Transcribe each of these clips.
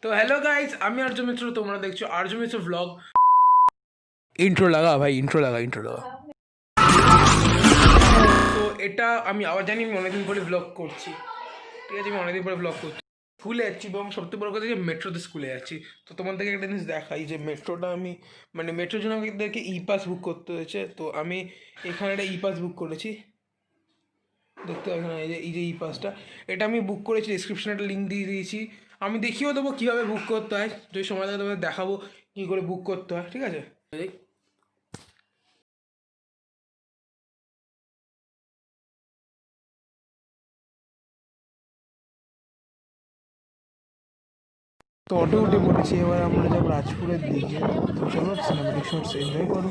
तो hello guys আমি আর্য মিত্র তোমরা দেখছো আর্য মিত্র ব্লগ ইন্ট্রো লাগা ভাই ইন্ট্রো লাগা তো এটা আমি আবার জানি আমি অনেকদিন পরে ব্লগ করছি ঠিক আছে আমি অনেকদিন পরে ব্লগ করছি স্কুলে যাচ্ছি এবং সবথেকে বড় কথা যে মেট্রোতে স্কুলে যাচ্ছি তো তোমাদেরকে একটা জিনিস দেখাই যে মেট্রোটা আমি মানে মেট্রোর জন্য আমাদেরকে ই পাস বুক করতে হয়েছে তো আমি এখানে একটা ই পাস বুক করেছি দেখতে পাচ্ছি না এই যে ই পাসটা এটা আমি বুক করেছি ডিসক্রিপশনে একটা লিঙ্ক দিয়ে দিয়েছি আমি দেখিয়েও দেবো কীভাবে বুক করতে হয় যদি সময় থাকে তোমাদের দেখাবো কী করে বুক করতে হয় ঠিক আছে তো অটো উঠে পড়েছি এবার আমরা যাবো রাজপুরের দিকে তো চলো সিনেমাটিক শর্টস এনজয় করো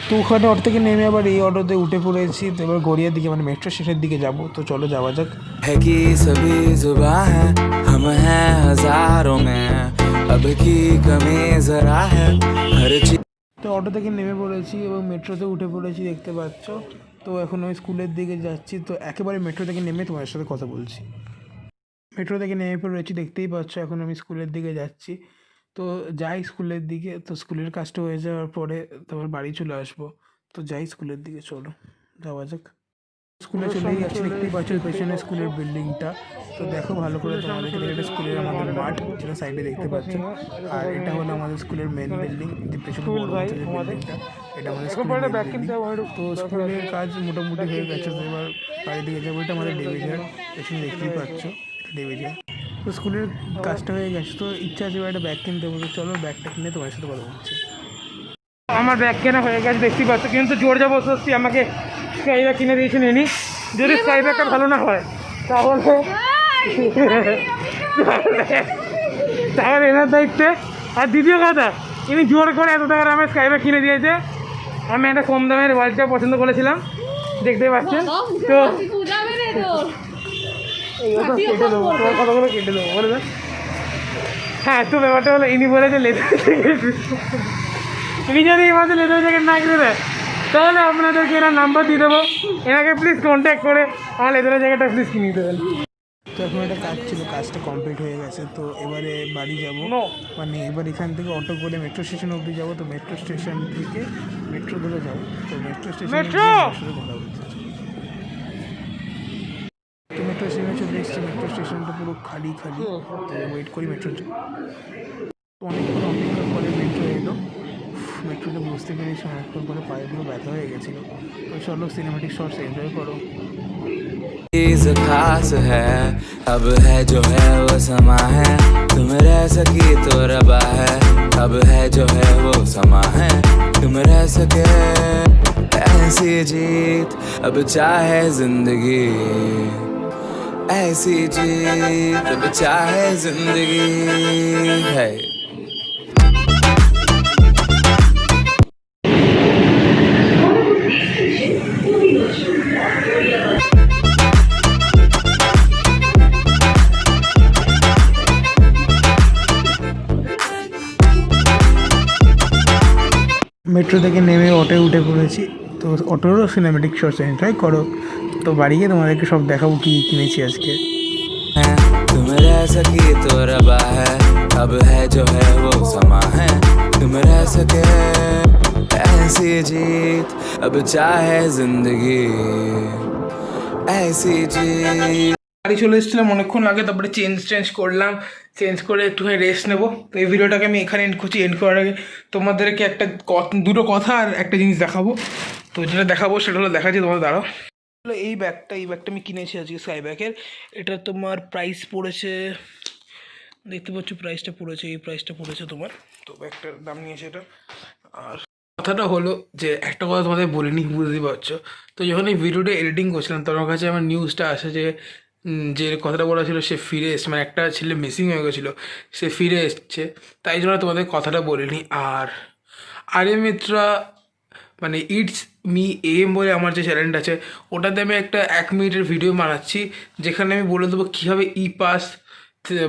তো ওখানে অটো থেকে নেমে আবার এই অটোতে উঠে পড়েছি তো এবার গড়িয়ার দিকে মানে মেট্রো স্টেশনের দিকে যাবো তো চলো যাওয়া যাক है कि सभी जुबां हैं हम हैं हजारों में अब की कमी जरा है हर चीज তো অটো থেকে নেমে পড়েছি এবং মেট্রোতে উঠে পড়েছি দেখতে পাচ্ছ তো এখন আমি স্কুলের দিকে যাচ্ছি তো একেবারে মেট্রো থেকে নেমে তোমার সাথে কথা বলছি মেট্রো থেকে নেমে পড়েছি দেখতেই পাচ্ছ এখন আমি স্কুলের দিকে যাচ্ছি তো যাই স্কুলের দিকে তো স্কুলের কাজটা হয়ে যাওয়ার পরে তারপর বাড়ি চলে আসবো তো যাই স্কুলের দিকে চলো যাওয়া যাক স্কুলে চলেই যাচ্ছি দেখতেই পাচ্ছ পেছনে স্কুলের বিল্ডিংটা তো দেখো ভালো করে তোমাদেরকে এটা স্কুলের আমাদের মাঠ যেটা সাইডে দেখতে পাচ্ছ আর এটা হলো আমাদের স্কুলের মেন বিল্ডিং যে পেছনে বড় হচ্ছে যে বিল্ডিংটা এটা আমাদের স্কুলের বিল্ডিং তো স্কুলের কাজ মোটামুটি হয়ে গেছে তো এবার বাড়ি দিকে যাবো এটা আমাদের ডিভিজন পেছনে দেখতেই পাচ্ছ ডিভিজন তো স্কুলের কাজটা হয়ে গেছে তো ইচ্ছা আছে এবার একটা ব্যাগ কিনতে হবে চলো ব্যাগটা কিনে তোমার সাথে কথা বলছি আমার ব্যাগ কেনা হয়ে গেছে দেখতেই পাচ্ছ কিন্তু জোর জবরদস্তি আমাকে স্কাই ব্যাগ কিনে দিয়েছেন ইনি যদি স্কাই ব্যাগটা ভালো না হয় তাহলে তাহলে এনার দায়িত্বে আর দ্বিতীয় কথা ইনি জোর করে এত টাকার আমার স্কাই ব্যাগ কিনে দিয়েছে আমি একটা কম দামের ওয়ালটা পছন্দ করেছিলাম দেখতেই পাচ্ছেন তো কেটে দেবো তোমার কথাগুলো কেটে দেবো বলে হ্যাঁ তো ব্যাপারটা হলো ইনি বলেছে লেদার ইনি যদি এই মাসে লেদার জ্যাকেট না কিনে দেয় তাহলে আপনাদেরকে এনার নাম্বার দিয়ে দেবো এনাকে প্লিজ কন্ট্যাক্ট করে আমার লেদার জ্যাকেটটা প্লিজ কিনে দেবেন তো এখন একটা কাজ ছিল কাজটা কমপ্লিট হয়ে গেছে তো এবারে বাড়ি যাবো মানে এবার এখান থেকে অটো করে মেট্রো স্টেশন অবধি যাবো তো মেট্রো স্টেশন থেকে মেট্রো ধরে যাবো তো মেট্রো স্টেশন কথা বলতে তো মেট্রো স্টেশনে চলে এসেছি মেট্রো স্টেশনটা পুরো খালি খালি তো ওয়েট করি মেট্রো অনেকক্ষণ অপেক্ষা করে মেট্রো এলো মেট্রোতে বুঝতে পেরেছি অনেকক্ষণ পরে পায়েগুলো ব্যথা হয়ে গেছিলো তো চলো সিনেমাটিক শর্টস এনজয় করো चीज खास है अब है जो है वो समा है तुम रह सकी तो रबा है अब है जो है वो समा है तुम रह सके ऐसी जीत अब चाहे जिंदगी ऐसी जीत अब चाहे जिंदगी है মেট্রো থেকে নেমে অটোয় উঠে পড়েছি তো অটোরও সিনেমেটিক শর্টস এনজয় করো তো বাড়ি গিয়ে তোমাদেরকে সব দেখাবো কী কিনেছি আজকে तुम रह सकी तो रबा है अब है जो है वो समा है तुम रह सके ऐसी जीत अब चाहे जिंदगी ऐसी जीत বাড়ি চলে এসেছিলাম অনেকক্ষণ আগে তারপরে চেঞ্জ করলাম চেঞ্জ করে একটুখানি রেস্ট নেবো তো এই ভিডিওটাকে আমি এখানে এন্ড করছি এন্ড করার আগে তোমাদেরকে একটা দুটো কথা আর একটা জিনিস দেখাবো তো যেটা দেখাবো সেটা হলো দেখাচ্ছি তোমাদের দাঁড়াও এই ব্যাগটা আমি কিনেছি আজকে স্কাই ব্যাগের এটা তোমার প্রাইস পড়েছে দেখতে পাচ্ছ প্রাইসটা পড়েছে এই প্রাইসটা পড়েছে তোমার তো ব্যাগটার দাম নিয়েছে এটা আর কথাটা হলো যে একটা কথা তোমাদের বলিনি বুঝতেই পারছো তো যখন এই ভিডিওটা এডিটিং করছিলাম তোমার কাছে আমার নিউজটা আসে যে যে কথাটা বলা ছিল সে ফিরে এসছে মানে একটা ছেলে মিসিং হয়ে গেছিলো সে ফিরে এসছে তাই জন্য তোমাদের কথাটা বলিনি আর আর্য মিত্রা মানে ইটস মি এম বলে আমার যে চ্যানেলটা আছে ওটাতে আমি একটা 1 মিনিটের ভিডিও বানাচ্ছি যেখানে আমি বলে দেবো কীভাবে ই পাস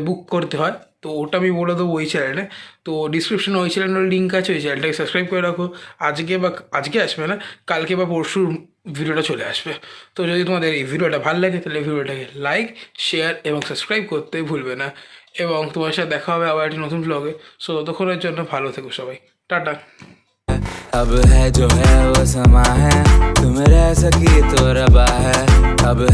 বুক করতে হয় তো ওটা আমি বলে দেবো ওই চ্যানেলে। তো ডিসক্রিপশনে ওই চ্যানেলের লিঙ্ক আছে, ওই চ্যানেলটাকে সাবস্ক্রাইব করে রাখো। আজকে আসবে না, কালকে বা পরশু ভিডিওটা চলে আসবে। তো যদি তোমাদের এই ভিডিওটা ভালো লাগে তাহলে ভিডিওটাকে লাইক, শেয়ার এবং সাবস্ক্রাইব করতে ভুলবে না। এবং তোমার সাথে দেখা হবে আবার একটি নতুন ব্লগে। সো ততক্ষণের জন্য ভালো থেকো সবাই, টাটা। अब है जो है वो समा है, तुम रह सकी तो रबा है। अब